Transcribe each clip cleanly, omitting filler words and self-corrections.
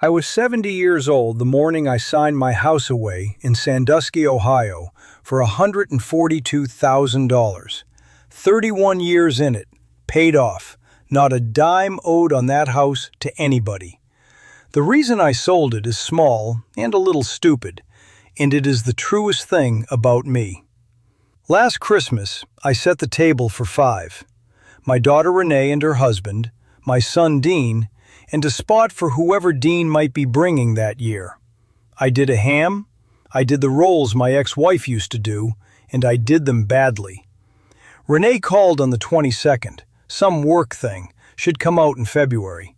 I was 70 years old the morning I signed my house away in Sandusky, Ohio, for $142,000. 31 years in it, paid off, not a dime owed on that house to anybody. The reason I sold it is small and a little stupid, and it is the truest thing about me. Last Christmas, I set the table for 5. My daughter Renee and her husband, my son Dean, and a spot for whoever Dean might be bringing that year. I did a ham, I did the rolls my ex-wife used to do, and I did them badly. Renee called on the 22nd, some work thing, should come out in February.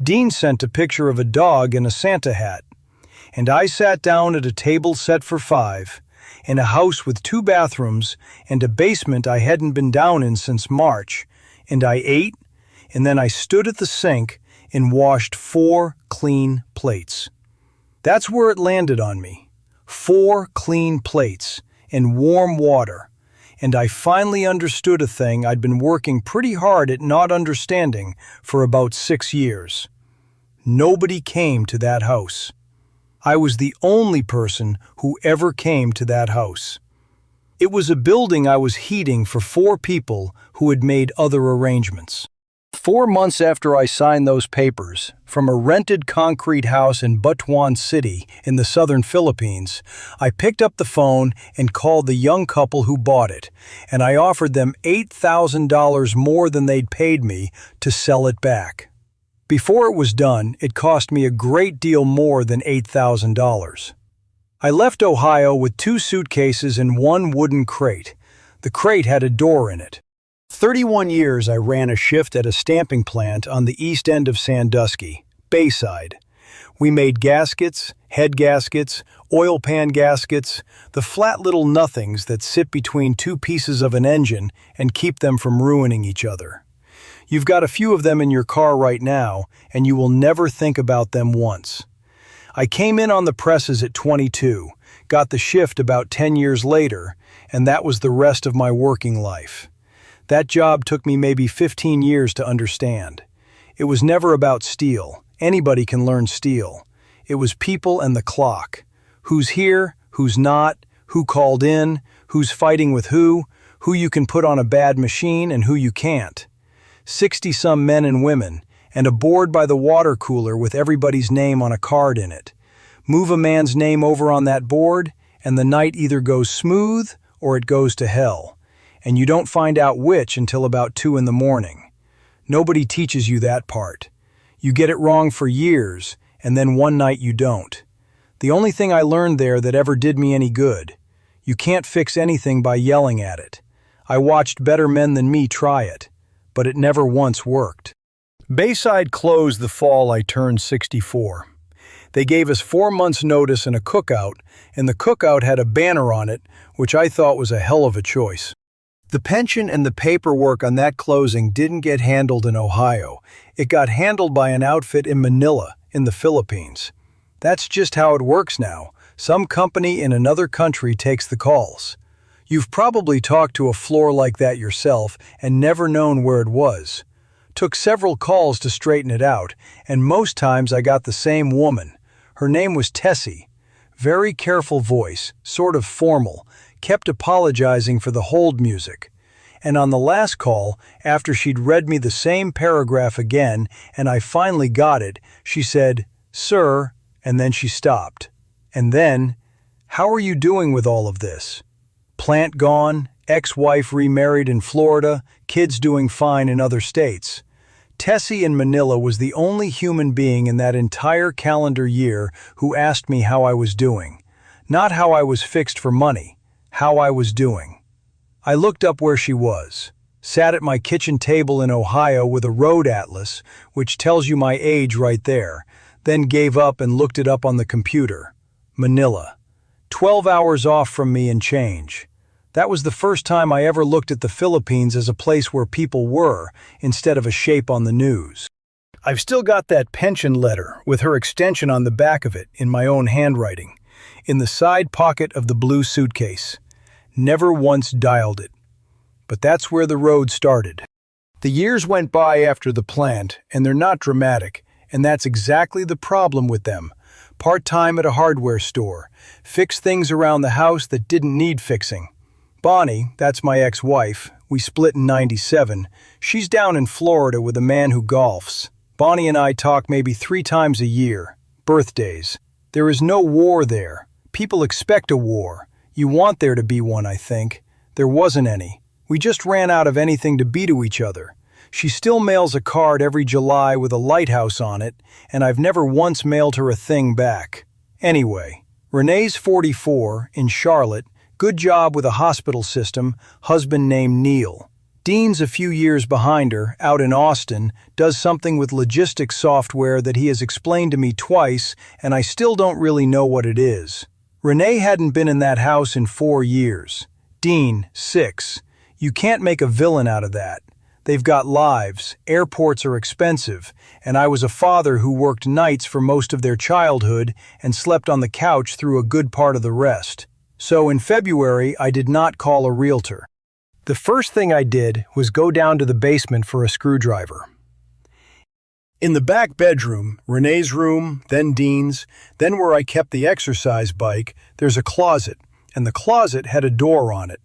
Dean sent a picture of a dog in a Santa hat, and I sat down at a table set for 5, in a house with 2 bathrooms and a basement I hadn't been down in since March, and I ate, and then I stood at the sink and washed 4 clean plates. That's where it landed on me. 4 clean plates and warm water. And I finally understood a thing I'd been working pretty hard at not understanding for about 6 years. Nobody came to that house. I was the only person who ever came to that house. It was a building I was heating for 4 people who had made other arrangements. 4 months after I signed those papers, from a rented concrete house in Butuan City in the southern Philippines, I picked up the phone and called the young couple who bought it, and I offered them $8,000 more than they'd paid me to sell it back. Before it was done, it cost me a great deal more than $8,000. I left Ohio with 2 suitcases and 1 wooden crate. The crate had a door in it. 31 years I ran a shift at a stamping plant on the east end of Sandusky, Bayside. We made gaskets, head gaskets, oil pan gaskets, the flat little nothings that sit between 2 pieces of an engine and keep them from ruining each other. You've got a few of them in your car right now, and you will never think about them once. I came in on the presses at 22, got the shift about 10 years later, and that was the rest of my working life. That job took me maybe 15 years to understand. It was never about steel. Anybody can learn steel. It was people and the clock. Who's here, who's not, who called in, who's fighting with who you can put on a bad machine and who you can't. 60-some men and women, and a board by the water cooler with everybody's name on a card in it. Move a man's name over on that board, and the night either goes smooth or it goes to hell. And you don't find out which until about 2 in the morning. Nobody teaches you that part. You get it wrong for years, and then one night you don't. The only thing I learned there that ever did me any good. You can't fix anything by yelling at it. I watched better men than me try it, but it never once worked. Bayside closed the fall I turned 64. They gave us 4 months' notice and a cookout, and the cookout had a banner on it, which I thought was a hell of a choice. The pension and the paperwork on that closing didn't get handled in Ohio. It got handled by an outfit in Manila, in the Philippines. That's just how it works now. Some company in another country takes the calls. You've probably talked to a floor like that yourself and never known where it was. Took several calls to straighten it out, and most times I got the same woman. Her name was Tessie. Very careful voice, sort of formal, kept apologizing for the hold music. And on the last call, after she'd read me the same paragraph again and I finally got it, she said, "Sir," and then she stopped. And then, "How are you doing with all of this? Plant gone, ex-wife remarried in Florida, kids doing fine in other states." Tessie in Manila was the only human being in that entire calendar year who asked me how I was doing. Not how I was fixed for money. How I was doing. I looked up where she was, sat at my kitchen table in Ohio with a road atlas, which tells you my age right there, then gave up and looked it up on the computer. Manila. 12 hours off from me and change. That was the first time I ever looked at the Philippines as a place where people were, instead of a shape on the news. I've still got that pension letter with her extension on the back of it in my own handwriting, in the side pocket of the blue suitcase. Never once dialed it. But that's where the road started. The years went by after the plant, and they're not dramatic, And that's exactly the problem with them. Part-time at a hardware store. Fix things around the house that didn't need fixing. Bonnie, that's my ex-wife, we split in '97. She's down in Florida with a man who golfs. Bonnie and I talk maybe 3 times a year. Birthdays. There is no war there. People expect a war. You want there to be one, I think. There wasn't any. We just ran out of anything to be to each other. She still mails a card every July with a lighthouse on it, and I've never once mailed her a thing back. Anyway, Renee's 44, in Charlotte, good job with a hospital system, husband named Neil. Dean's a few years behind her, out in Austin, does something with logistics software that he has explained to me twice, and I still don't really know what it is. Renee hadn't been in that house in 4 years. Dean, 6. You can't make a villain out of that. They've got lives, airports are expensive, and I was a father who worked nights for most of their childhood and slept on the couch through a good part of the rest. So in February, I did not call a realtor. The first thing I did was go down to the basement for a screwdriver. In the back bedroom, Renee's room, then Dean's, then where I kept the exercise bike, there's a closet, and the closet had a door on it.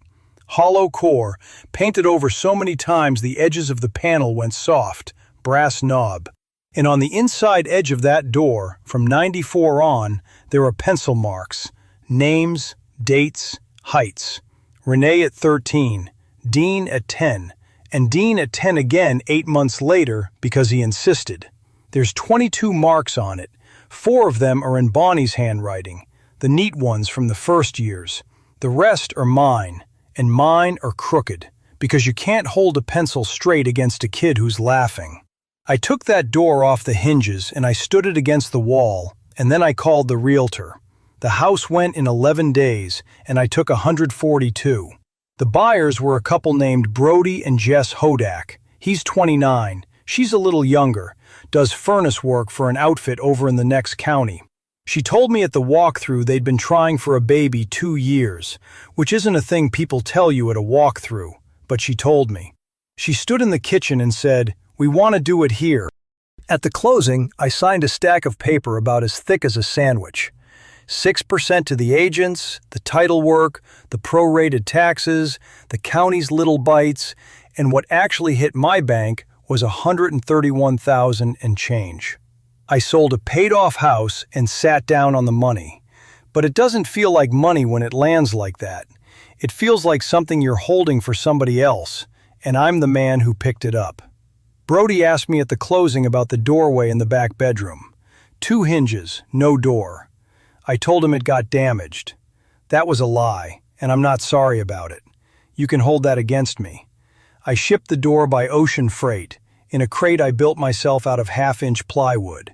Hollow core, painted over so many times the edges of the panel went soft, brass knob. And on the inside edge of that door, from '94 on, there are pencil marks, names, dates, heights. Renee at 13, Dean at 10, and Dean at 10 again 8 months later because he insisted. There's 22 marks on it. 4 of them are in Bonnie's handwriting, the neat ones from the first years. The rest are mine, and mine are crooked, because you can't hold a pencil straight against a kid who's laughing. I took that door off the hinges and I stood it against the wall, and then I called the realtor. The house went in 11 days, and I took 142. The buyers were a couple named Brody and Jess Hodak. He's 29, she's a little younger, does furnace work for an outfit over in the next county. She told me at the walkthrough they'd been trying for a baby 2 years, which isn't a thing people tell you at a walkthrough, but she told me. She stood in the kitchen and said, "We want to do it here." At the closing, I signed a stack of paper about as thick as a sandwich. 6% to the agents, the title work, the prorated taxes, the county's little bites, and what actually hit my bank was $131,000 and change. I sold a paid-off house and sat down on the money. But it doesn't feel like money when it lands like that. It feels like something you're holding for somebody else, and I'm the man who picked it up. Brody asked me at the closing about the doorway in the back bedroom. 2 hinges, no door. I told him it got damaged. That was a lie, and I'm not sorry about it. You can hold that against me. I shipped the door by ocean freight, in a crate I built myself out of 1/2-inch plywood.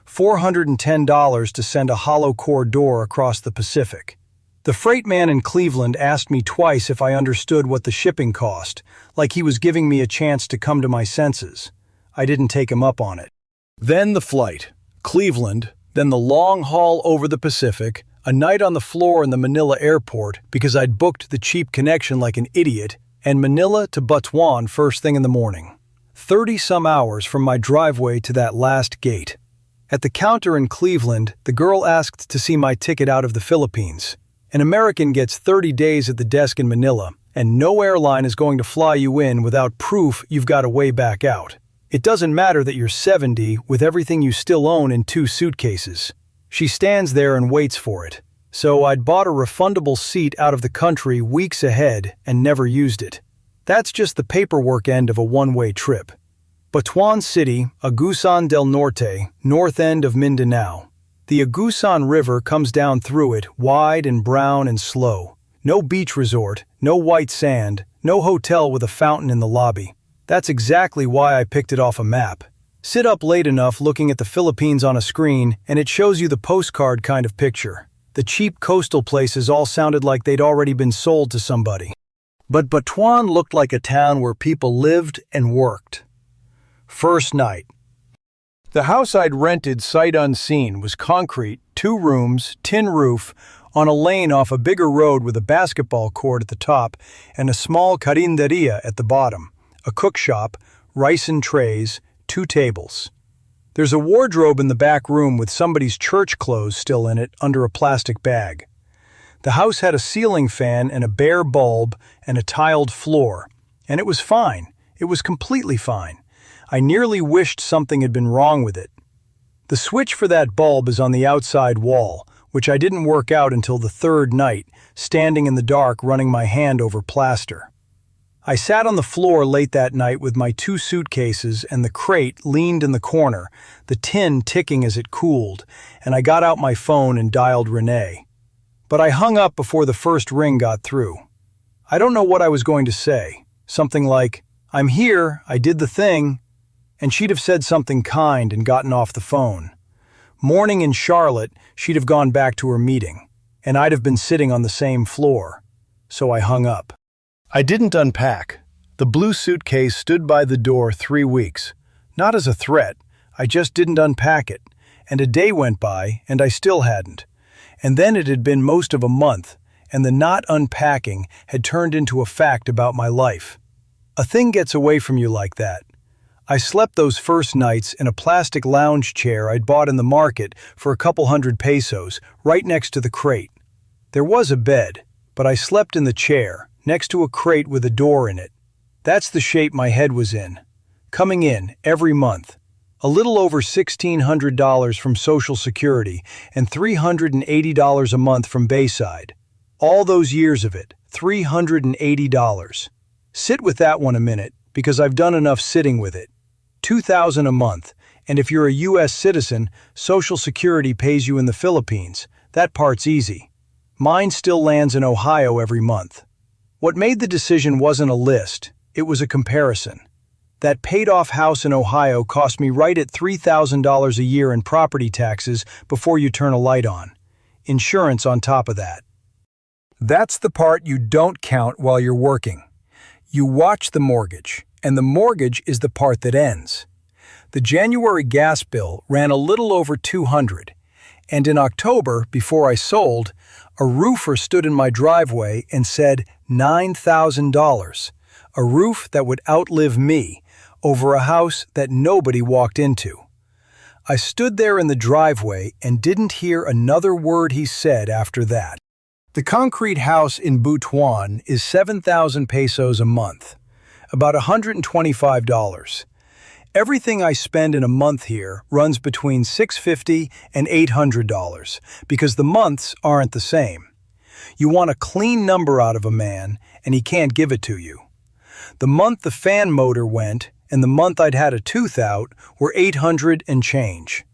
$410 to send a hollow core door across the Pacific. The freight man in Cleveland asked me twice if I understood what the shipping cost, like he was giving me a chance to come to my senses. I didn't take him up on it. Then the flight. Cleveland, then the long haul over the Pacific, a night on the floor in the Manila airport because I'd booked the cheap connection like an idiot, and Manila to Butuan first thing in the morning. 30-some hours from my driveway to that last gate. At the counter in Cleveland, the girl asked to see my ticket out of the Philippines. An American gets 30 days at the desk in Manila, and no airline is going to fly you in without proof you've got a way back out. It doesn't matter that you're 70 with everything you still own in 2 suitcases. She stands there and waits for it. So I'd bought a refundable seat out of the country weeks ahead and never used it. That's just the paperwork end of a one-way trip. Butuan City, Agusan del Norte, north end of Mindanao. The Agusan River comes down through it, wide and brown and slow. No beach resort, no white sand, no hotel with a fountain in the lobby. That's exactly why I picked it off a map. Sit up late enough looking at the Philippines on a screen, and it shows you the postcard kind of picture. The cheap coastal places all sounded like they'd already been sold to somebody. But Butuan looked like a town where people lived and worked. First night. The house I'd rented sight unseen was concrete, 2 rooms, tin roof, on a lane off a bigger road with a basketball court at the top and a small carinderia at the bottom, a cook shop, rice and trays, 2 tables. There's a wardrobe in the back room with somebody's church clothes still in it under a plastic bag. The house had a ceiling fan and a bare bulb and a tiled floor, and it was fine. It was completely fine. I nearly wished something had been wrong with it. The switch for that bulb is on the outside wall, which I didn't work out until the third night, standing in the dark running my hand over plaster. I sat on the floor late that night with my 2 suitcases and the crate leaned in the corner, the tin ticking as it cooled, and I got out my phone and dialed Renee. But I hung up before the first ring got through. I don't know what I was going to say. Something like, "I'm here, I did the thing," and she'd have said something kind and gotten off the phone. Morning in Charlotte, she'd have gone back to her meeting, and I'd have been sitting on the same floor. So I hung up. I didn't unpack. The blue suitcase stood by the door 3 weeks. Not as a threat, I just didn't unpack it. And a day went by, and I still hadn't. And then it had been most of a month, and the not unpacking had turned into a fact about my life. A thing gets away from you like that. I slept those first nights in a plastic lounge chair I'd bought in the market for a couple hundred pesos, right next to the crate. There was a bed, but I slept in the chair, next to a crate with a door in it. That's the shape my head was in. Coming in, every month. A little over $1,600 from Social Security and $380 a month from Bayside. All those years of it, $380. Sit with that one a minute, because I've done enough sitting with it. $2,000 a month, and if you're a U.S. citizen, Social Security pays you in the Philippines. That part's easy. Mine still lands in Ohio every month. What made the decision wasn't a list, it was a comparison. That paid-off house in Ohio cost me right at $3,000 a year in property taxes before you turn a light on. Insurance on top of that. That's the part you don't count while you're working. You watch the mortgage, and the mortgage is the part that ends. The January gas bill ran a little over $200, and in October, before I sold, a roofer stood in my driveway and said $9,000, a roof that would outlive me, over a house that nobody walked into. I stood there in the driveway and didn't hear another word he said after that. The concrete house in Butuan is 7,000 pesos a month, about $125. Everything I spend in a month here runs between $650 and $800 because the months aren't the same. You want a clean number out of a man, and he can't give it to you. The month the fan motor went and the month I'd had a tooth out were 800 and change.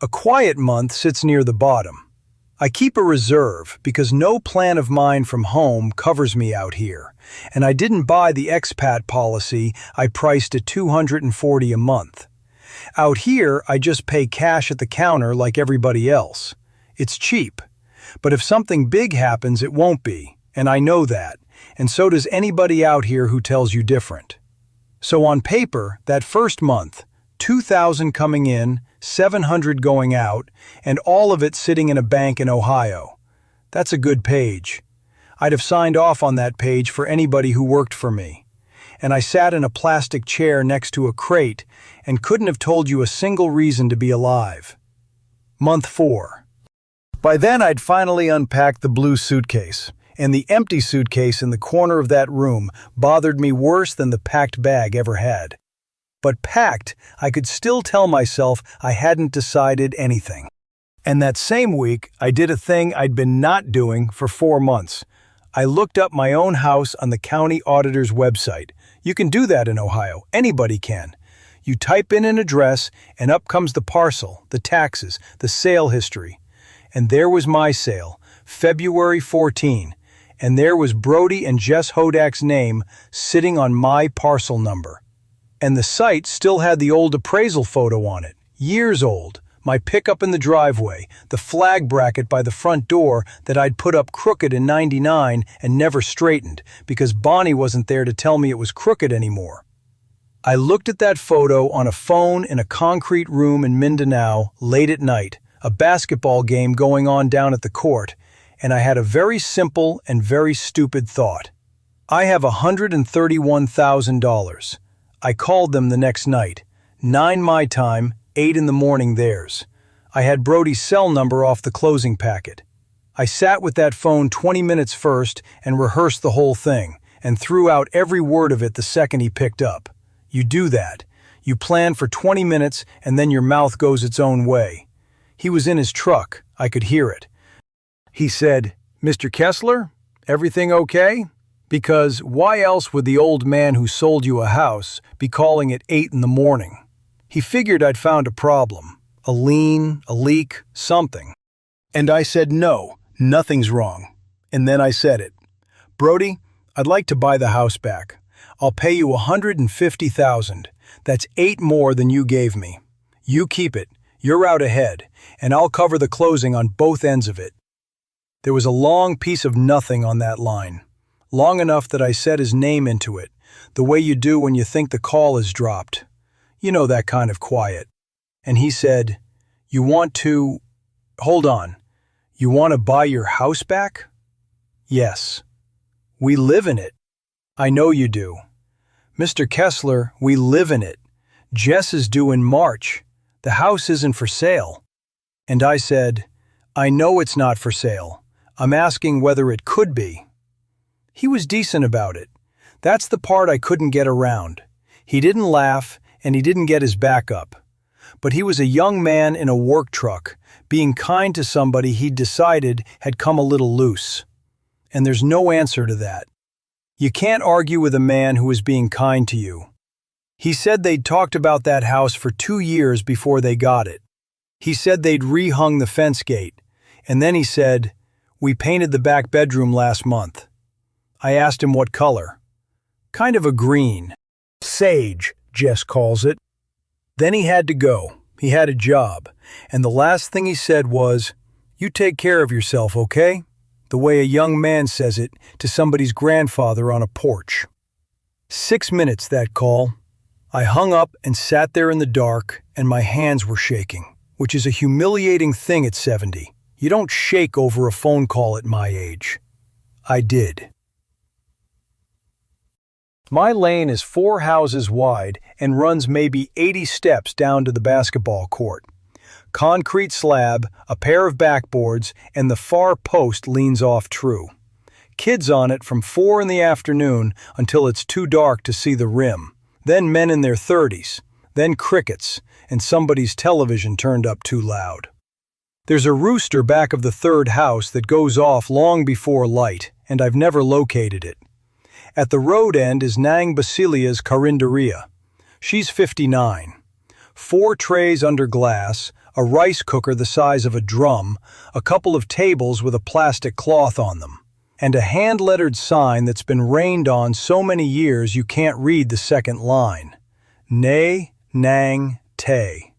A quiet month sits near the bottom. I keep a reserve because no plan of mine from home covers me out here, and I didn't buy the Expat policy I priced at $240 a month. Out here, I just pay cash at the counter like everybody else. It's cheap. But if something big happens, it won't be, and I know that, and so does anybody out here who tells you different. So on paper, that first month, $2,000 coming in, $700 going out, and all of it sitting in a bank in Ohio. That's a good page. I'd have signed off on that page for anybody who worked for me. And I sat in a plastic chair next to a crate and couldn't have told you a single reason to be alive. Month 4. By then I'd finally unpacked the blue suitcase, and the empty suitcase in the corner of that room bothered me worse than the packed bag ever had. But packed, I could still tell myself I hadn't decided anything. And that same week, I did a thing I'd been not doing for 4 months. I looked up my own house on the county auditor's website. You can do that in Ohio. Anybody can. You type in an address, and up comes the parcel, the taxes, the sale history. And there was my sale, February 14. And there was Brody and Jess Hodak's name sitting on my parcel number. And the site still had the old appraisal photo on it, years old, my pickup in the driveway, the flag bracket by the front door that I'd put up crooked in '99 and never straightened because Bonnie wasn't there to tell me it was crooked anymore. I looked at that photo on a phone in a concrete room in Mindanao late at night, a basketball game going on down at the court, and I had a very simple and very stupid thought. I have $131,000. I called them the next night, 9 my time, 8 in the morning theirs. I had Brody's cell number off the closing packet. I sat with that phone 20 minutes first and rehearsed the whole thing, and threw out every word of it the second he picked up. You do that. You plan for 20 minutes and then your mouth goes its own way. He was in his truck. I could hear it. He said, "Mr. Kessler, everything okay?" Because why else would the old man who sold you a house be calling at 8 in the morning? He figured I'd found a problem. A lien, a leak, something. And I said, "No, nothing's wrong." And then I said it. "Brody, I'd like to buy the house back. I'll pay you $150,000. That's 8 more than you gave me. You keep it. You're out ahead, and I'll cover the closing on both ends of it." There was a long piece of nothing on that line. Long enough that I said his name into it, the way you do when you think the call is dropped. You know, that kind of quiet. And he said, "You want to... Hold on. You want to buy your house back?" "Yes. We live in it." "I know you do." "Mr. Kessler, we live in it. Jess is due in March. The house isn't for sale." And I said, "I know it's not for sale. I'm asking whether it could be." He was decent about it. That's the part I couldn't get around. He didn't laugh, and he didn't get his back up. But he was a young man in a work truck, being kind to somebody he'd decided had come a little loose. And there's no answer to that. You can't argue with a man who is being kind to you. He said they'd talked about that house for 2 years before they got it. He said they'd rehung the fence gate, and then he said, "We painted the back bedroom last month." I asked him what color. "Kind of a green. Sage, Jess calls it." Then he had to go. He had a job, and the last thing he said was, "You take care of yourself, okay?" The way a young man says it to somebody's grandfather on a porch. 6 minutes, that call. I hung up and sat there in the dark, and my hands were shaking, which is a humiliating thing at 70. You don't shake over a phone call at my age. I did. My lane is 4 houses wide and runs maybe 80 steps down to the basketball court. Concrete slab, a pair of backboards, and the far post leans off true. Kids on it from 4 in the afternoon until it's too dark to see the rim. Then men in their 30s. Then crickets, and somebody's television turned up too loud. There's a rooster back of the 3rd house that goes off long before light, and I've never located it. At the road end is Nang Basilia's carinderia. She's 59. 4 trays under glass, a rice cooker the size of a drum, a couple of tables with a plastic cloth on them, and a hand-lettered sign that's been rained on so many years you can't read the second line. Ne, Nang, Te.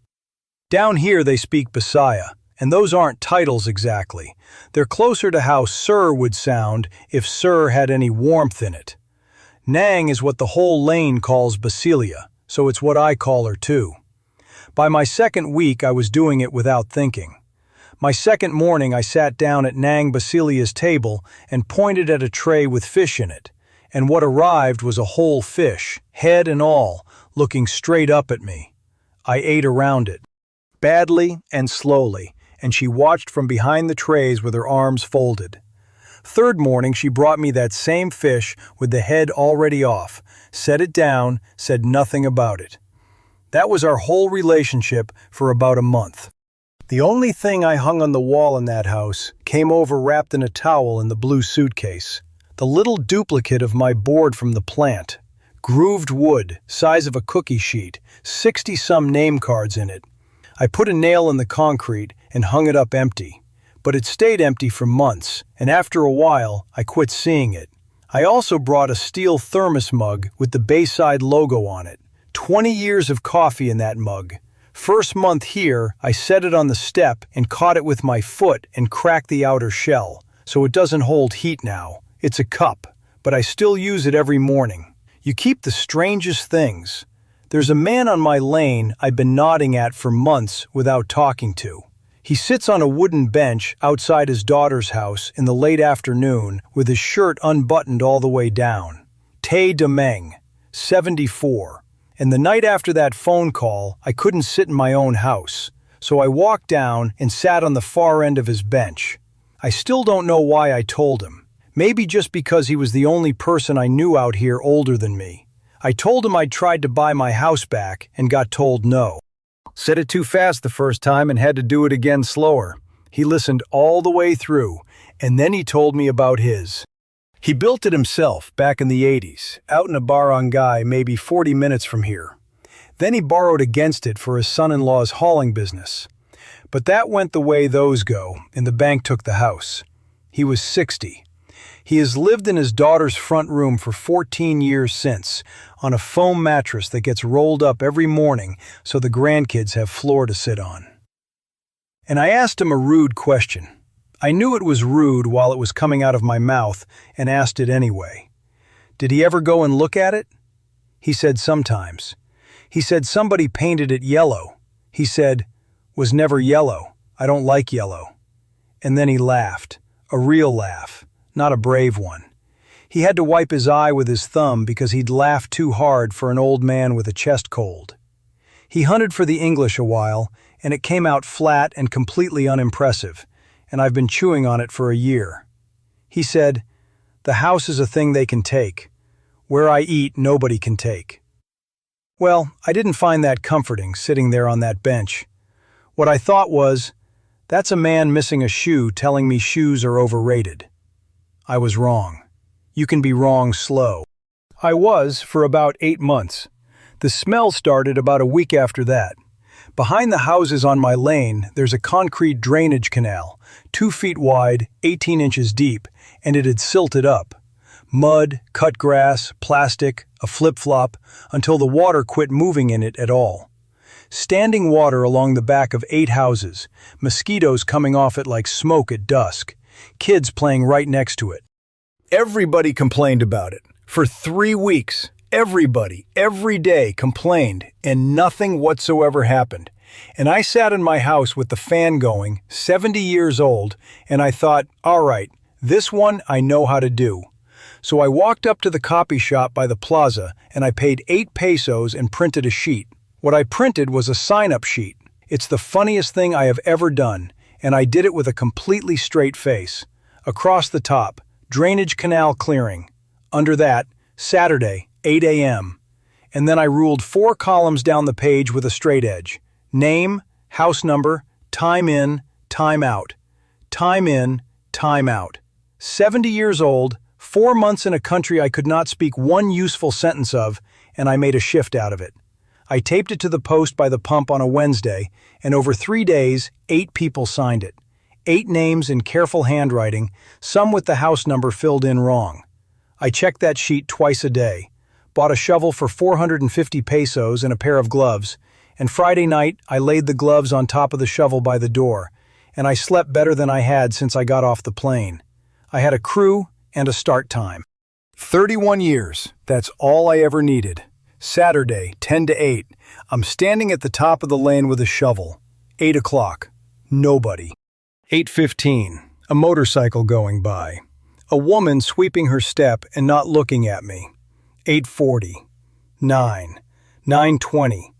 Down here they speak Bisaya, and those aren't titles exactly. They're closer to how Sir would sound if Sir had any warmth in it. Nang is what the whole lane calls Basilia, so it's what I call her too. By my 2nd week I was doing it without thinking. My 2nd morning I sat down at Nang Basilia's table and pointed at a tray with fish in it, and what arrived was a whole fish, head and all, looking straight up at me. I ate around it, badly and slowly, and she watched from behind the trays with her arms folded. 3rd morning she brought me that same fish with the head already off, set it down, said nothing about it. That was our whole relationship for about a month. The only thing I hung on the wall in that house came over wrapped in a towel in the blue suitcase. The little duplicate of my board from the plant. Grooved wood, size of a cookie sheet, 60-some name cards in it. I put a nail in the concrete and hung it up empty. But it stayed empty for months, and after a while, I quit seeing it. I also brought a steel thermos mug with the Bayside logo on it. 20 years of coffee in that mug. First month here, I set it on the step and caught it with my foot and cracked the outer shell, so it doesn't hold heat now. It's a cup, but I still use it every morning. You keep the strangest things. There's a man on my lane I've been nodding at for months without talking to. He sits on a wooden bench outside his daughter's house in the late afternoon with his shirt unbuttoned all the way down. Tay Demeng, 74, And the night after that phone call, I couldn't sit in my own house. So I walked down and sat on the far end of his bench. I still don't know why I told him. Maybe just because he was the only person I knew out here older than me. I told him I'd tried to buy my house back and got told no. Said it too fast the first time and had to do it again slower. He listened all the way through, and then he told me about his. He built it himself back in the 80s, out in a barangay maybe 40 minutes from here. Then he borrowed against it for his son-in-law's hauling business. But that went the way those go, and the bank took the house. He was 60. He has lived in his daughter's front room for 14 years since, on a foam mattress that gets rolled up every morning so the grandkids have floor to sit on. And I asked him a rude question. I knew it was rude while it was coming out of my mouth and asked it anyway. Did he ever go and look at it? He said sometimes. He said somebody painted it yellow. He said, "Was never yellow. I don't like yellow." And then he laughed, a real laugh, not a brave one. He had to wipe his eye with his thumb because he'd laughed too hard for an old man with a chest cold. He hunted for the English a while, and it came out flat and completely unimpressive, and I've been chewing on it for a year. He said, "The house is a thing they can take. Where I eat, nobody can take." Well, I didn't find that comforting, sitting there on that bench. What I thought was, that's a man missing a shoe telling me shoes are overrated. I was wrong. You can be wrong slow. I was for about 8 months. The smell started about a week after that. Behind the houses on my lane, there's a concrete drainage canal, 2 feet wide, 18 inches deep, and it had silted up. Mud, cut grass, plastic, a flip-flop, until the water quit moving in it at all. Standing water along the back of 8 houses, mosquitoes coming off it like smoke at dusk, kids playing right next to it. Everybody complained about it. For 3 weeks, everybody, every day complained, and nothing whatsoever happened. And I sat in my house with the fan going, 70 years old, and I thought, all right, this one I know how to do. So I walked up to the copy shop by the plaza, and I paid 8 pesos and printed a sheet. What I printed was a sign-up sheet. It's the funniest thing I have ever done, and I did it with a completely straight face. Across the top, drainage canal clearing. Under that, Saturday, 8 a.m. And then I ruled 4 columns down the page with a straight edge. Name, house number, time in, time out. Time in, time out. 70 years old, 4 months in a country I could not speak one useful sentence of, and I made a shift out of it. I taped it to the post by the pump on a Wednesday, and over 3 days, 8 people signed it. 8 names in careful handwriting, some with the house number filled in wrong. I checked that sheet twice a day, bought a shovel for 450 pesos and a pair of gloves, and Friday night I laid the gloves on top of the shovel by the door, and I slept better than I had since I got off the plane. I had a crew and a start time. 31 years, that's all I ever needed. Saturday, 10 to 8, I'm standing at the top of the lane with a shovel. 8 o'clock, nobody. 8:15, a motorcycle going by. A woman sweeping her step and not looking at me. 8:40, 9, 9:20.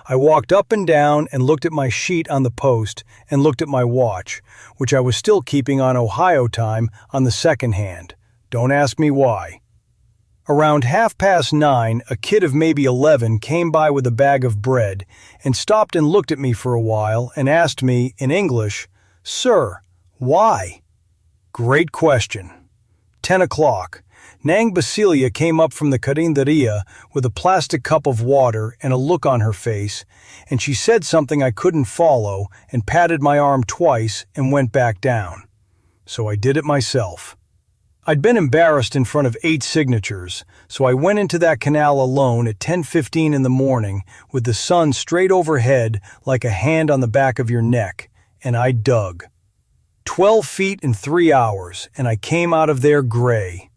I walked up and down and looked at my sheet on the post and looked at my watch, which I was still keeping on Ohio time on the second hand. Don't ask me why. Around 9:30, a kid of maybe 11 came by with a bag of bread and stopped and looked at me for a while and asked me, in English, "Sir, why?" Great question. 10 o'clock. Nang Basilia came up from the carinderia with a plastic cup of water and a look on her face, and she said something I couldn't follow and patted my arm twice and went back down. So I did it myself. I'd been embarrassed in front of 8 signatures, so I went into that canal alone at 10:15 in the morning with the sun straight overhead like a hand on the back of your neck, and I dug. 12 feet in 3 hours, and I came out of there gray.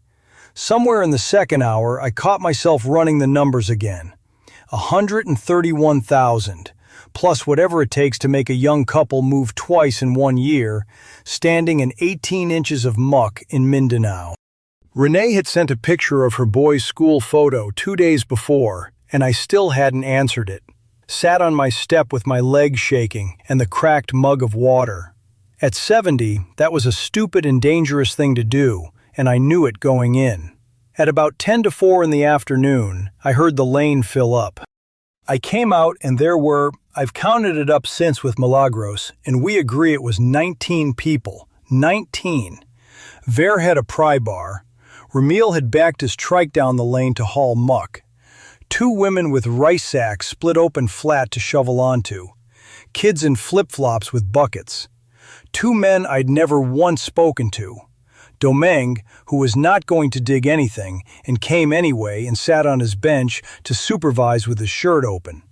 Somewhere in the second hour, I caught myself running the numbers again. 131,000, plus whatever it takes to make a young couple move twice in 1 year, standing in 18 inches of muck in Mindanao. Renee had sent a picture of her boy's school photo 2 days before, and I still hadn't answered it. Sat on my step with my legs shaking and the cracked mug of water. At 70, that was a stupid and dangerous thing to do, and I knew it going in. At about 10 to 4 in the afternoon, I heard the lane fill up. I came out and there were, I've counted it up since with Milagros, and we agree it was 19 people. 19. Ver had a pry bar. Ramil had backed his trike down the lane to haul muck. 2 women with rice sacks split open flat to shovel onto. Kids in flip-flops with buckets. 2 men I'd never once spoken to. Domeng, who was not going to dig anything, and came anyway and sat on his bench to supervise with his shirt open.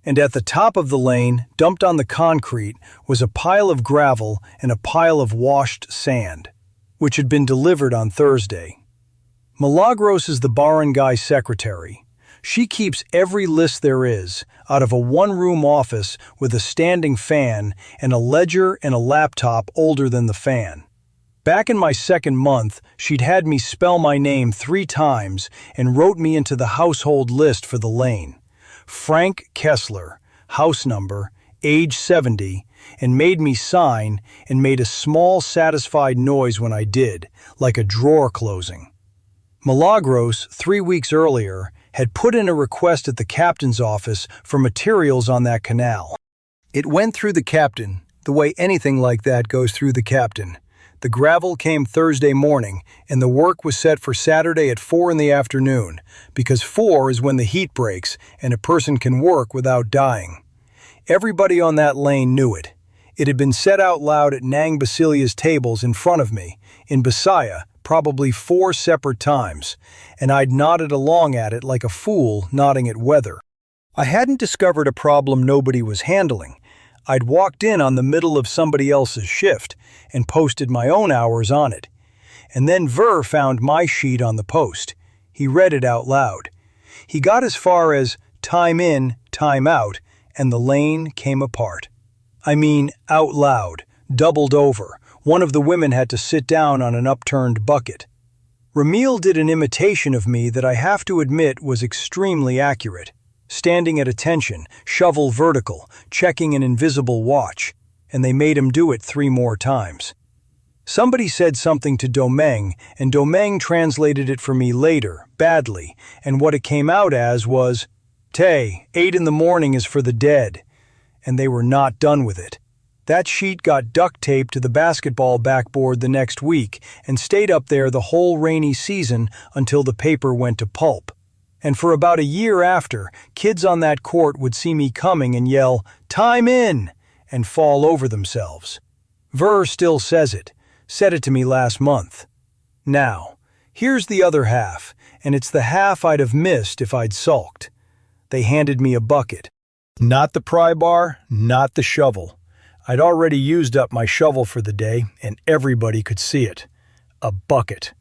And at the top of the lane, dumped on the concrete, was a pile of gravel and a pile of washed sand, which had been delivered on Thursday. Milagros is the barangay secretary. She keeps every list there is, out of a one-room office with a standing fan and a ledger and a laptop older than the fan. Back in my second month, she'd had me spell my name 3 times and wrote me into the household list for the lane. Frank Kessler, house number, age 70, and made me sign and made a small satisfied noise when I did, like a drawer closing. Milagros, 3 weeks earlier, had put in a request at the captain's office for materials on that canal. It went through the captain, the way anything like that goes through the captain. The gravel came Thursday morning, and the work was set for Saturday at 4 in the afternoon, because 4 is when the heat breaks and a person can work without dying. Everybody on that lane knew it. It had been said out loud at Nang Basilia's tables in front of me, in Bisaya, probably 4 separate times, and I'd nodded along at it like a fool nodding at weather. I hadn't discovered a problem nobody was handling. I'd walked in on the middle of somebody else's shift and posted my own hours on it. And then Ver found my sheet on the post. He read it out loud. He got as far as time in, time out, and the lane came apart. I mean, out loud, doubled over. One of the women had to sit down on an upturned bucket. Ramil did an imitation of me that I have to admit was extremely accurate. Standing at attention, shovel vertical, checking an invisible watch, and they made him do it 3 more times. Somebody said something to Domeng, and Domeng translated it for me later, badly, and what it came out as was, "Tay, 8 in the morning is for the dead," and they were not done with it. That sheet got duct taped to the basketball backboard the next week and stayed up there the whole rainy season until the paper went to pulp. And for about a year after, kids on that court would see me coming and yell, "Time in!" and fall over themselves. Ver still says it. Said it to me last month. Now, here's the other half, and it's the half I'd have missed if I'd sulked. They handed me a bucket. Not the pry bar, not the shovel. I'd already used up my shovel for the day, and everybody could see it. A bucket.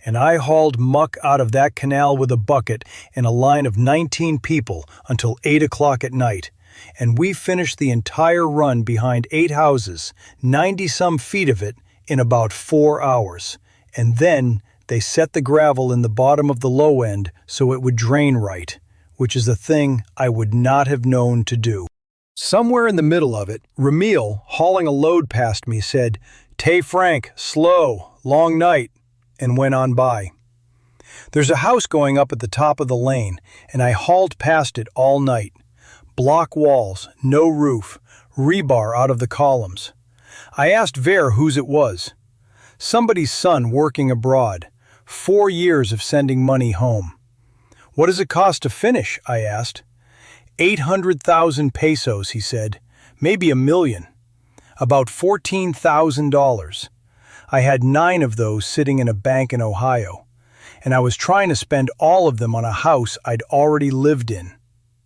And I hauled muck out of that canal with a bucket and a line of 19 people until 8 o'clock at night, and we finished the entire run behind 8 houses, 90-some feet of it, in about 4 hours. And then they set the gravel in the bottom of the low end so it would drain right, which is a thing I would not have known to do. Somewhere in the middle of it, Ramil, hauling a load past me, said, "Tay Frank, slow, long night," and went on by. There's a house going up at the top of the lane, and I hauled past it all night. Block walls, no roof, rebar out of the columns. I asked Ver whose it was. Somebody's son working abroad. 4 years of sending money home. "What does it cost to finish?" I asked. 800,000 pesos, he said. Maybe $1 million. About $14,000. I had 9 of those sitting in a bank in Ohio, and I was trying to spend all of them on a house I'd already lived in.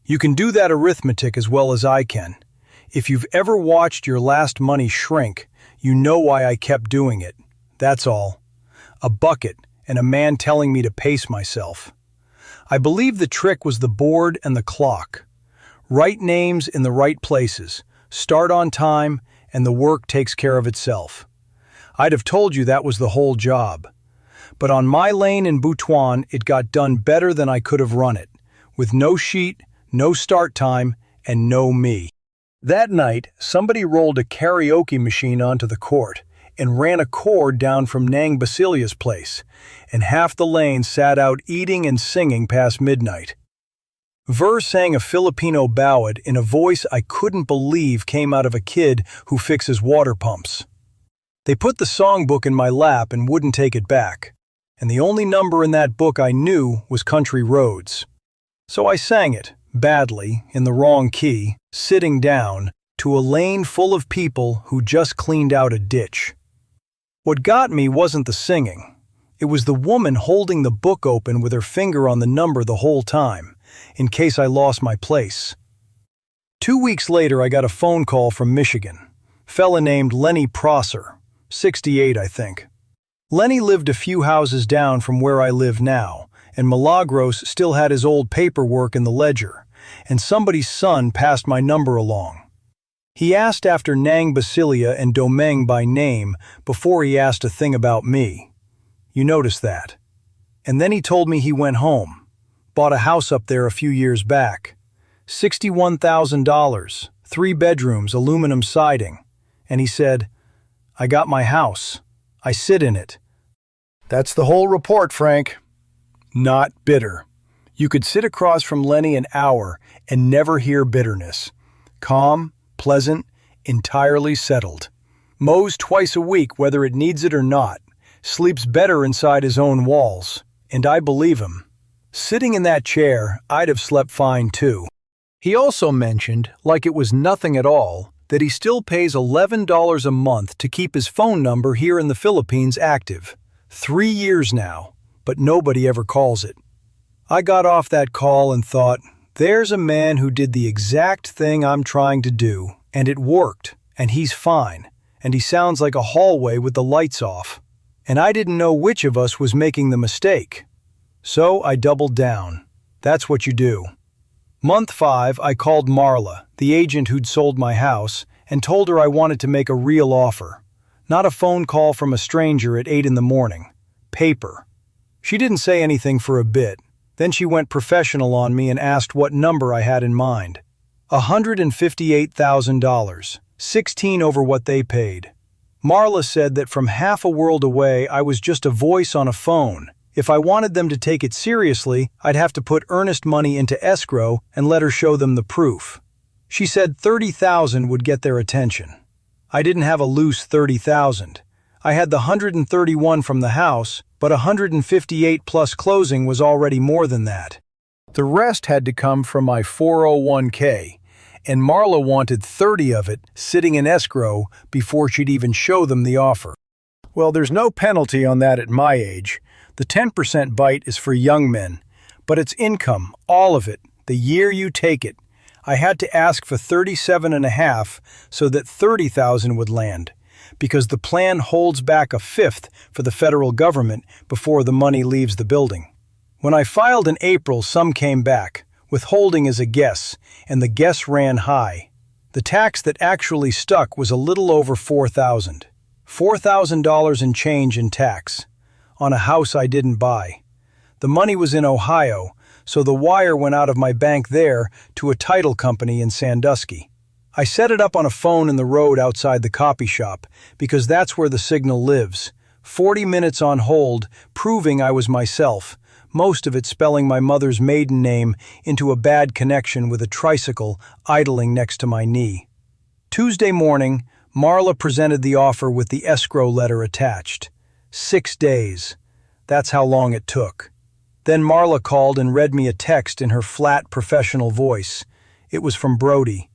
You can do that arithmetic as well as I can. If you've ever watched your last money shrink, you know why I kept doing it. That's all. A bucket and a man telling me to pace myself. I believe the trick was the board and the clock. Right names in the right places, start on time, and the work takes care of itself. I'd have told you that was the whole job. But on my lane in Butuan, it got done better than I could have run it, with no sheet, no start time, and no me. That night, somebody rolled a karaoke machine onto the court and ran a cord down from Nang Basilia's place, and half the lane sat out eating and singing past midnight. Ver sang a Filipino ballad in a voice I couldn't believe came out of a kid who fixes water pumps. They put the songbook in my lap and wouldn't take it back, and the only number in that book I knew was Country Roads. So I sang it, badly, in the wrong key, sitting down, to a lane full of people who just cleaned out a ditch. What got me wasn't the singing. It was the woman holding the book open with her finger on the number the whole time, in case I lost my place. 2 weeks later, I got a phone call from Michigan. Fella named Lenny Prosser, 68, I think. Lenny lived a few houses down from where I live now, and Milagros still had his old paperwork in the ledger, and somebody's son passed my number along. He asked after Nang Basilia and Domeng by name before he asked a thing about me. You noticed that. And then he told me he went home, bought a house up there a few years back. $61,000, 3 bedrooms, aluminum siding. And he said, "I got my house. I sit in it." That's the whole report, Frank. Not bitter. You could sit across from Lenny an hour and never hear bitterness. Calm, pleasant, entirely settled. Mows twice a week whether it needs it or not. Sleeps better inside his own walls. And I believe him. Sitting in that chair, I'd have slept fine too. He also mentioned, like it was nothing at all, that he still pays $11 a month to keep his phone number here in the Philippines active. 3 years now, but nobody ever calls it. I got off that call and thought, there's a man who did the exact thing I'm trying to do, and it worked, and he's fine, and he sounds like a hallway with the lights off. And I didn't know which of us was making the mistake. So I doubled down. That's what you do. Month 5, I called Marla, the agent who'd sold my house, and told her I wanted to make a real offer. Not a phone call from a stranger at 8 in the morning. Paper. She didn't say anything for a bit. Then she went professional on me and asked what number I had in mind. $158,000, 16 over what they paid. Marla said that from half a world away I was just a voice on a phone. If I wanted them to take it seriously, I'd have to put earnest money into escrow and let her show them the proof. She said $30,000 would get their attention. I didn't have a loose $30,000. I had the $131 from the house, but $158 plus closing was already more than that. The rest had to come from my 401k, and Marla wanted 30 of it sitting in escrow before she'd even show them the offer. Well, there's no penalty on that at my age. The 10% bite is for young men, but it's income, all of it, the year you take it. I had to ask for 37.5 so that 30,000 would land, because the plan holds back a fifth for the federal government before the money leaves the building. When I filed in April, some came back, withholding as a guess, and the guess ran high. The tax that actually stuck was a little over $4,000. $4,000 in change in tax, on a house I didn't buy. The money was in Ohio, so the wire went out of my bank there to a title company in Sandusky. I set it up on a phone in the road outside the copy shop, because that's where the signal lives. 40 minutes on hold, proving I was myself, most of it spelling my mother's maiden name into a bad connection with a tricycle idling next to my knee. Tuesday morning, Marla presented the offer with the escrow letter attached. 6 days. That's how long it took. Then Marla called and read me a text in her flat, professional voice. It was from Brody.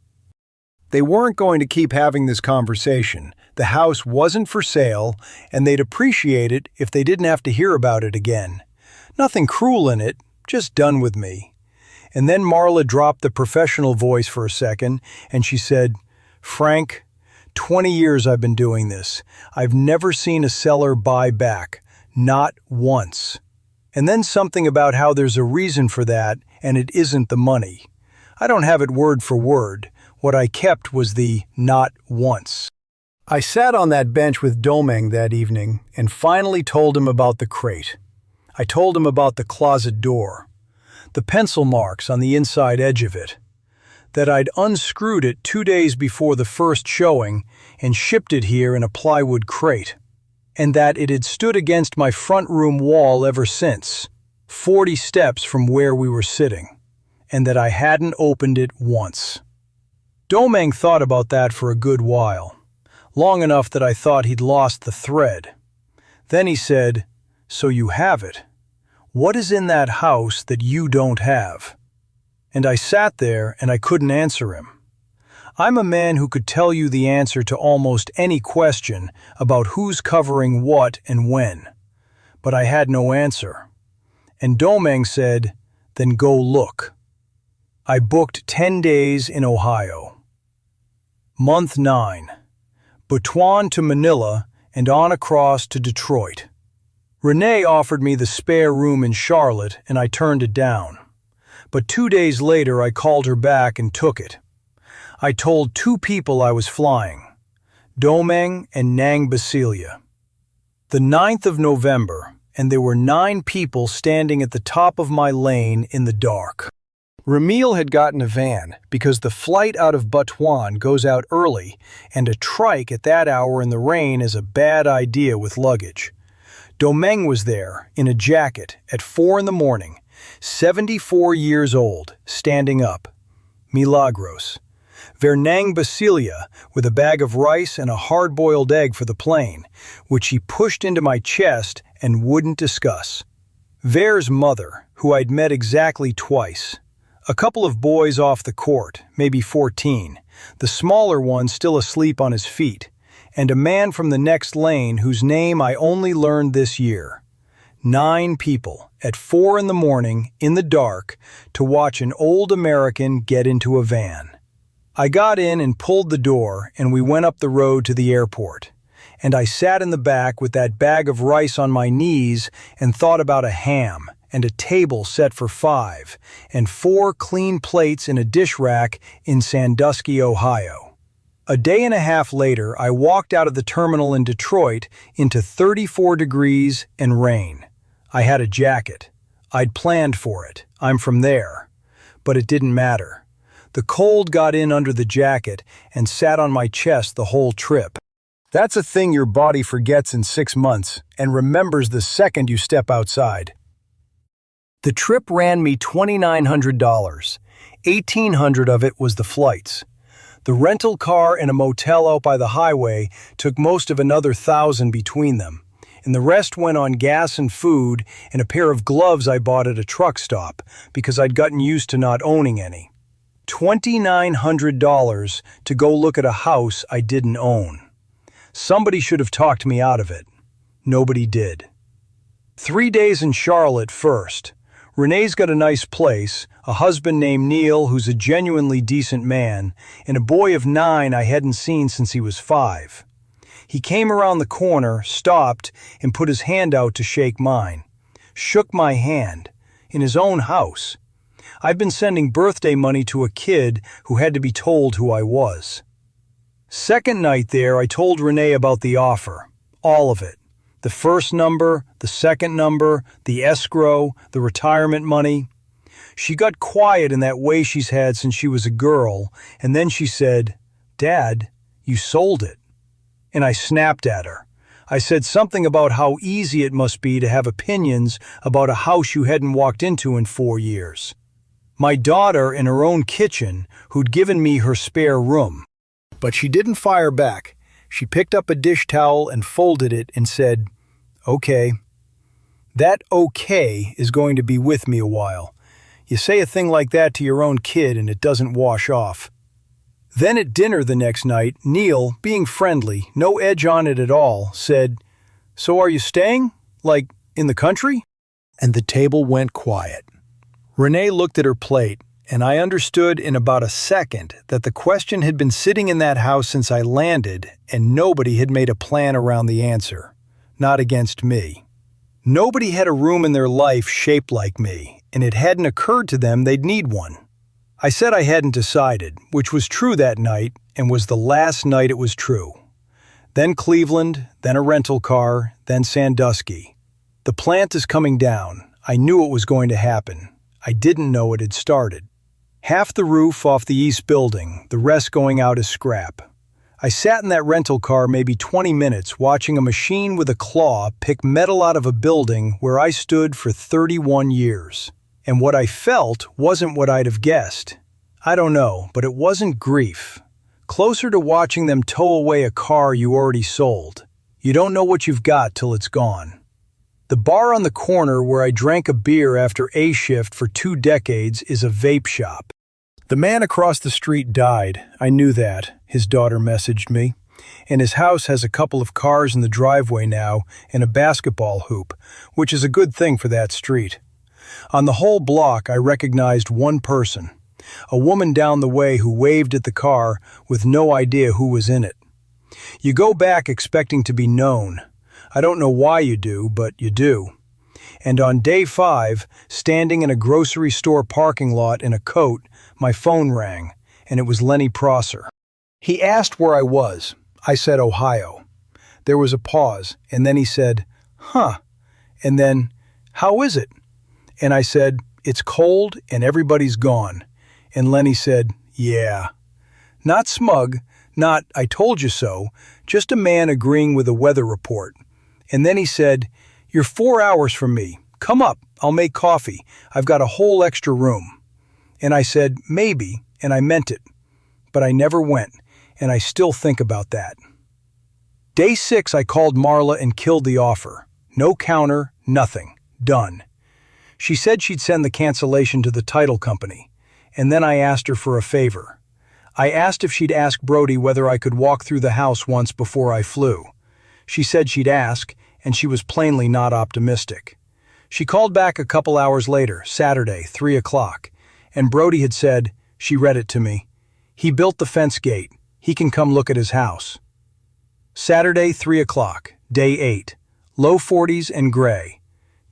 They weren't going to keep having this conversation. The house wasn't for sale, and they'd appreciate it if they didn't have to hear about it again. Nothing cruel in it, just done with me. And then Marla dropped the professional voice for a second, and she said, "Frank, 20 years I've been doing this. I've never seen a seller buy back. Not once." And then something about how there's a reason for that, and it isn't the money. I don't have it word for word. What I kept was the "not once." I sat on that bench with Domeng that evening and finally told him about the crate. I told him about the closet door. the pencil marks on the inside edge of it, that I'd unscrewed it 2 days before the first showing and shipped it here in a plywood crate, and that it had stood against my front room wall ever since, 40 steps from where we were sitting, and that I hadn't opened it once. Domeng thought about that for a good while, long enough that I thought he'd lost the thread. Then he said, "So you have it. What is in that house that you don't have?" And I sat there and I couldn't answer him. I'm a man who could tell you the answer to almost any question about who's covering what and when. But I had no answer. And Domeng said, "Then go look." I booked 10 days in Ohio. Month 9. Butuan to Manila and on across to Detroit. Renee offered me the spare room in Charlotte and I turned it down. But 2 days later I called her back and took it. I told 2 people I was flying, Domeng and Nang Basilia. The 9th of November, and there were 9 people standing at the top of my lane in the dark. Ramil had gotten a van because the flight out of Butuan goes out early, and a trike at that hour in the rain is a bad idea with luggage. Domeng was there, in a jacket, at 4 in the morning, 74 years old, standing up. Milagros. Nang Basilia, with a bag of rice and a hard-boiled egg for the plane, which he pushed into my chest and wouldn't discuss. Ver's mother, who I'd met exactly twice. A couple of boys off the court, maybe 14, the smaller one still asleep on his feet, and a man from the next lane whose name I only learned this year. 9 people, at 4 in the morning, in the dark, to watch an old American get into a van. I got in and pulled the door, and we went up the road to the airport. And I sat in the back with that bag of rice on my knees and thought about a ham, and a table set for 5, and 4 clean plates in a dish rack in Sandusky, Ohio. A day and a half later, I walked out of the terminal in Detroit into 34 degrees and rain. I had a jacket. I'd planned for it. I'm from there. But it didn't matter. The cold got in under the jacket and sat on my chest the whole trip. That's a thing your body forgets in 6 months and remembers the second you step outside. The trip ran me $2,900. $1,800 of it was the flights. The rental car and a motel out by the highway took most of another $1,000 between them, and the rest went on gas and food and a pair of gloves I bought at a truck stop because I'd gotten used to not owning any. $2,900 to go look at a house I didn't own. Somebody should have talked me out of it. Nobody did. 3 days in Charlotte first. Renee's got a nice place, a husband named Neil who's a genuinely decent man, and a boy of 9 I hadn't seen since he was 5. He came around the corner, stopped, and put his hand out to shake mine. Shook my hand. In his own house. I'd been sending birthday money to a kid who had to be told who I was. Second night there, I told Renee about the offer. All of it. The first number, the second number, the escrow, the retirement money. She got quiet in that way she's had since she was a girl, and then she said, "Dad, you sold it." And I snapped at her. I said something about how easy it must be to have opinions about a house you hadn't walked into in 4 years. My daughter in her own kitchen, who'd given me her spare room. But she didn't fire back. She picked up a dish towel and folded it and said, "Okay." That okay is going to be with me a while. You say a thing like that to your own kid and it doesn't wash off. Then at dinner the next night, Neil, being friendly, no edge on it at all, said, "So are you staying? Like, in the country?" And the table went quiet. Renee looked at her plate, and I understood in about a second that the question had been sitting in that house since I landed, and nobody had made a plan around the answer. Not against me. Nobody had a room in their life shaped like me, and it hadn't occurred to them they'd need one. I said I hadn't decided, which was true that night, and was the last night it was true. Then Cleveland, then a rental car, then Sandusky. The plant is coming down. I knew it was going to happen. I didn't know it had started. Half the roof off the east building, the rest going out as scrap. I sat in that rental car maybe 20 minutes watching a machine with a claw pick metal out of a building where I stood for 31 years. And what I felt wasn't what I'd have guessed. I don't know, but it wasn't grief. Closer to watching them tow away a car you already sold. You don't know what you've got till it's gone. The bar on the corner where I drank a beer after A shift for 2 decades is a vape shop. The man across the street died, I knew that, his daughter messaged me, and his house has a couple of cars in the driveway now and a basketball hoop, which is a good thing for that street. On the whole block I recognized one person, a woman down the way who waved at the car with no idea who was in it. You go back expecting to be known. I don't know why you do, but you do. And on day 5, standing in a grocery store parking lot in a coat, my phone rang, and it was Lenny Prosser. He asked where I was. I said Ohio. There was a pause, and then he said, "Huh," and then, "How is it?" And I said, "It's cold and everybody's gone." And Lenny said, "Yeah." Not smug, not "I told you so," just a man agreeing with a weather report. And then he said, "You're 4 hours from me. Come up, I'll make coffee. I've got a whole extra room." And I said, "Maybe," and I meant it. But I never went, and I still think about that. Day 6, I called Marla and killed the offer. No counter, nothing. Done. She said she'd send the cancellation to the title company, and then I asked her for a favor. I asked if she'd ask Brody whether I could walk through the house once before I flew. She said she'd ask, and she was plainly not optimistic. She called back a couple hours later, Saturday, 3 o'clock, and Brody had said, she read it to me, "He built the fence gate. He can come look at his house." Saturday, 3 o'clock, day 8, low 40s and gray.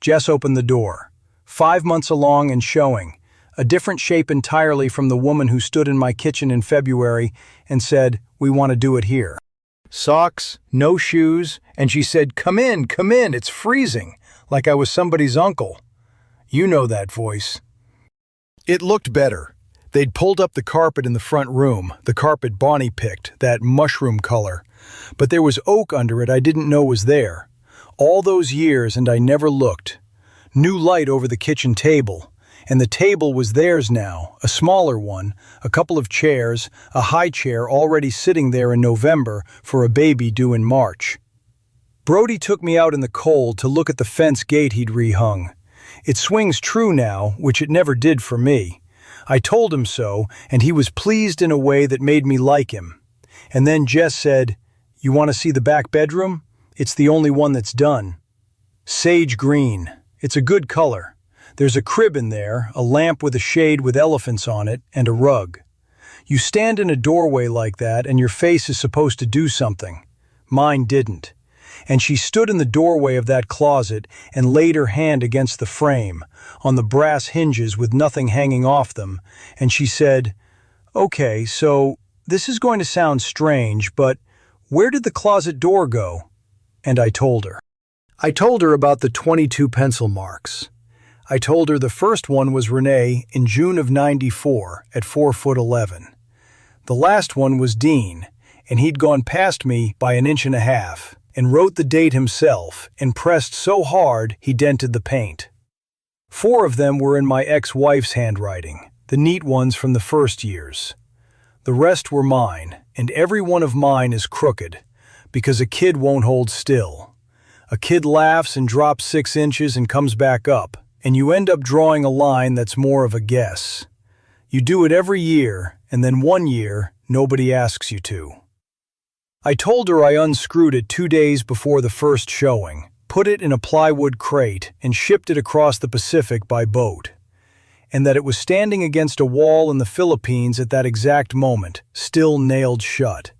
Jess opened the door. 5 months along and showing, a different shape entirely from the woman who stood in my kitchen in February and said, "We want to do it here." Socks, no shoes, and she said, come in, it's freezing," like I was somebody's uncle. You know that voice. It looked better. They'd pulled up the carpet in the front room, the carpet Bonnie picked, that mushroom color. But there was oak under it I didn't know was there. All those years and I never looked. New light over the kitchen table. And the table was theirs now, a smaller one, a couple of chairs, a high chair already sitting there in November for a baby due in March. Brody took me out in the cold to look at the fence gate he'd rehung. It swings true now, which it never did for me. I told him so, and he was pleased in a way that made me like him. And then Jess said, "You want to see the back bedroom? It's the only one that's done. Sage green. It's a good color. There's a crib in there, a lamp with a shade with elephants on it, and a rug. You stand in a doorway like that and your face is supposed to do something. Mine didn't. And she stood in the doorway of that closet and laid her hand against the frame, on the brass hinges with nothing hanging off them, and she said, "Okay, so this is going to sound strange, but where did the closet door go?" And I told her. I told her about the 22 pencil marks. I told her the first one was Renee in June of '94 at 4'11". The last one was Dean, and he'd gone past me by 1.5 inches, and wrote the date himself and pressed so hard he dented the paint. 4 of them were in my ex-wife's handwriting, the neat ones from the first years. The rest were mine, and every one of mine is crooked, because a kid won't hold still. A kid laughs and drops 6 inches and comes back up, and you end up drawing a line that's more of a guess. You do it every year, and then one year, nobody asks you to. I told her I unscrewed it 2 days before the first showing, put it in a plywood crate, and shipped it across the Pacific by boat. And that it was standing against a wall in the Philippines at that exact moment, still nailed shut.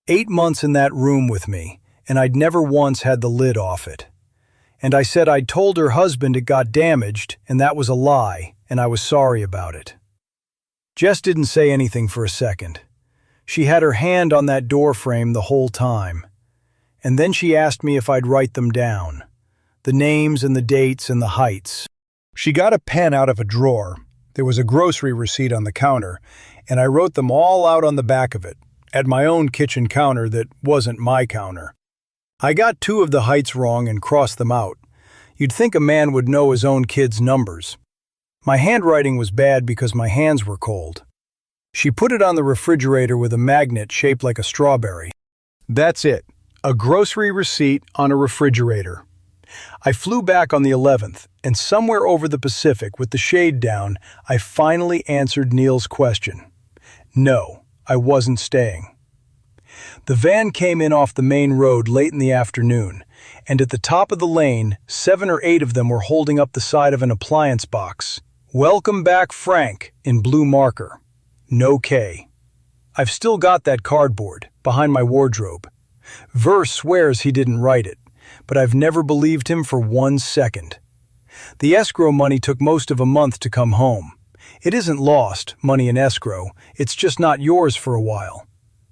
8 months in that room with me, and I'd never once had the lid off it. And I said I'd told her husband it got damaged, and that was a lie, and I was sorry about it. Jess didn't say anything for a second. She had her hand on that door frame the whole time. And then she asked me if I'd write them down. The names and the dates and the heights. She got a pen out of a drawer. There was a grocery receipt on the counter, and I wrote them all out on the back of it, at my own kitchen counter that wasn't my counter. I got 2 of the heights wrong and crossed them out. You'd think a man would know his own kids' numbers. My handwriting was bad because my hands were cold. She put it on the refrigerator with a magnet shaped like a strawberry. That's it. A grocery receipt on a refrigerator. I flew back on the 11th, and somewhere over the Pacific with the shade down, I finally answered Neil's question. No, I wasn't staying. The van came in off the main road late in the afternoon, and at the top of the lane, 7 or 8 of them were holding up the side of an appliance box. Welcome back, Frank, in blue marker. No K. I've still got that cardboard, behind my wardrobe. Verse swears he didn't write it, but I've never believed him for 1 second. The escrow money took most of a month to come home. It isn't lost, money in escrow, it's just not yours for a while.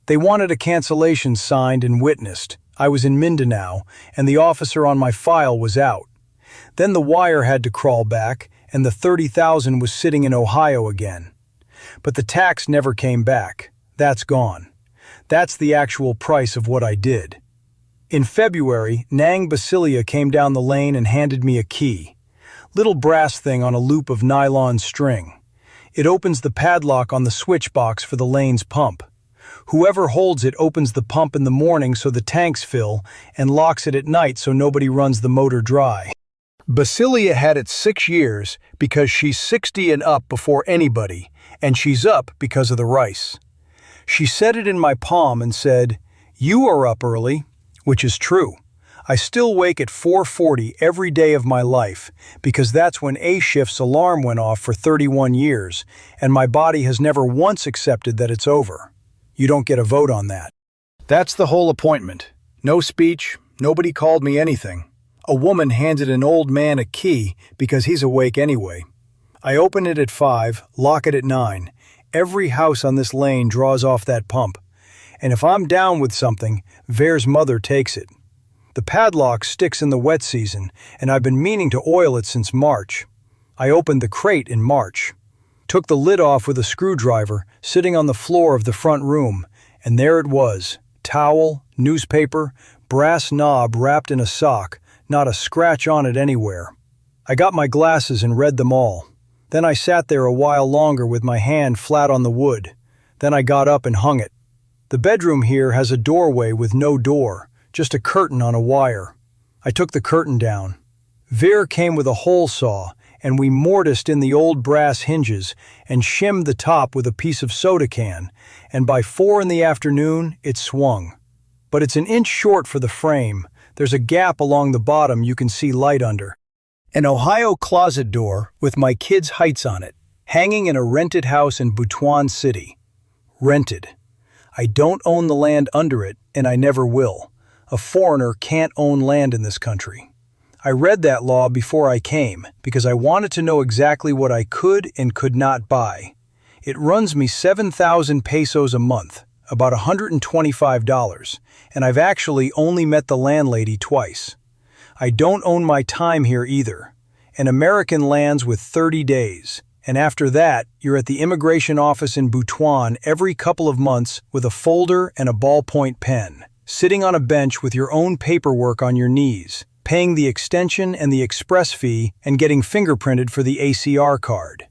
They wanted a cancellation signed and witnessed. I was in Mindanao, and the officer on my file was out. Then the wire had to crawl back, and the $30,000 was sitting in Ohio again. But the tax never came back. That's gone. That's the actual price of what I did. In February, Nang Basilia came down the lane and handed me a key. Little brass thing on a loop of nylon string. It opens the padlock on the switch box for the lane's pump. Whoever holds it opens the pump in the morning so the tanks fill and locks it at night so nobody runs the motor dry. Basilia had it 6 years because she's 60 and up before anybody, and she's up because of the rice. She set it in my palm and said, "You are up early," which is true. I still wake at 4:40 every day of my life because that's when A-Shift's alarm went off for 31 years, and my body has never once accepted that it's over. You don't get a vote on that. That's the whole appointment. No speech, nobody called me anything. A woman handed an old man a key because he's awake anyway. I open it at 5, lock it at 9. Every house on this lane draws off that pump. And if I'm down with something, Vere's mother takes it. The padlock sticks in the wet season, and I've been meaning to oil it since March. I opened the crate in March. Took the lid off with a screwdriver, sitting on the floor of the front room, and there it was. Towel, newspaper, brass knob wrapped in a sock, not a scratch on it anywhere. I got my glasses and read them all. Then I sat there a while longer with my hand flat on the wood. Then I got up and hung it. The bedroom here has a doorway with no door, just a curtain on a wire. I took the curtain down. Vere came with a hole saw, and we mortised in the old brass hinges and shimmed the top with a piece of soda can, and by 4 in the afternoon it swung. But it's an inch short for the frame. There's a gap along the bottom you can see light under. An Ohio closet door with my kids' heights on it, hanging in a rented house in Butuan City. Rented. I don't own the land under it, and I never will. A foreigner can't own land in this country. I read that law before I came because I wanted to know exactly what I could and could not buy. It runs me 7,000 pesos a month, about $125, and I've actually only met the landlady twice. I don't own my time here either. An American lands with 30 days, and after that, you're at the immigration office in Butuan every couple of months with a folder and a ballpoint pen, sitting on a bench with your own paperwork on your knees, paying the extension and the express fee and getting fingerprinted for the ACR card.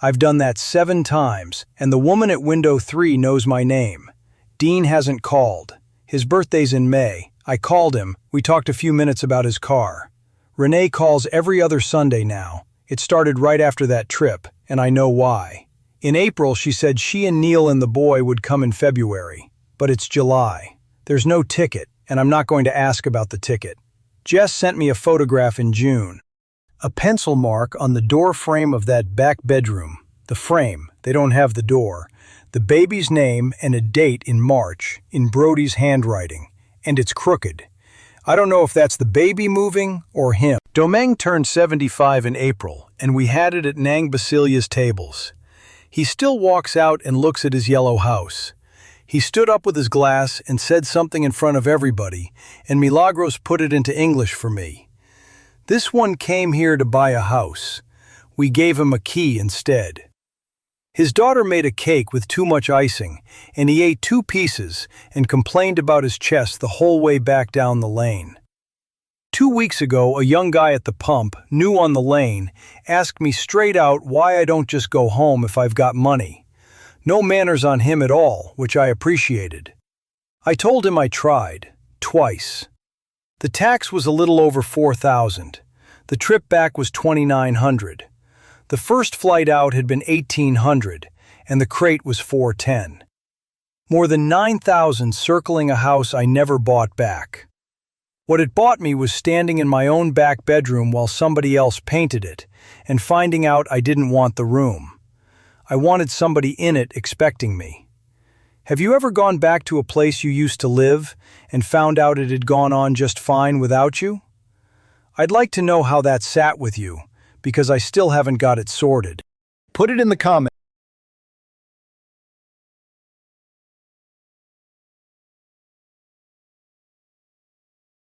I've done that 7 times, and the woman at window 3 knows my name. Dean hasn't called. His birthday's in May. I called him. We talked a few minutes about his car. Renee calls every other Sunday now. It started right after that trip, and I know why. In April, she said she and Neil and the boy would come in February. But it's July. There's no ticket, and I'm not going to ask about the ticket. Jess sent me a photograph in June. A pencil mark on the door frame of that back bedroom. The frame, they don't have the door. The baby's name and a date in March, in Brody's handwriting. And it's crooked. I don't know if that's the baby moving or him. Domeng turned 75 in April, and we had it at Nang Basilia's tables. He still walks out and looks at his yellow house. He stood up with his glass and said something in front of everybody, and Milagros put it into English for me. This one came here to buy a house. We gave him a key instead. His daughter made a cake with too much icing, and he ate 2 pieces and complained about his chest the whole way back down the lane. 2 weeks ago, a young guy at the pump, new on the lane, asked me straight out why I don't just go home if I've got money. No manners on him at all, which I appreciated. I told him I tried, twice. The tax was a little over $4,000. The trip back was $2,900. The first flight out had been $1,800, and the crate was $410. More than $9,000 circling a house I never bought back. What it bought me was standing in my own back bedroom while somebody else painted it, and finding out I didn't want the room. I wanted somebody in it expecting me. Have you ever gone back to a place you used to live and found out it had gone on just fine without you? I'd like to know how that sat with you, because I still haven't got it sorted. Put it in the comments.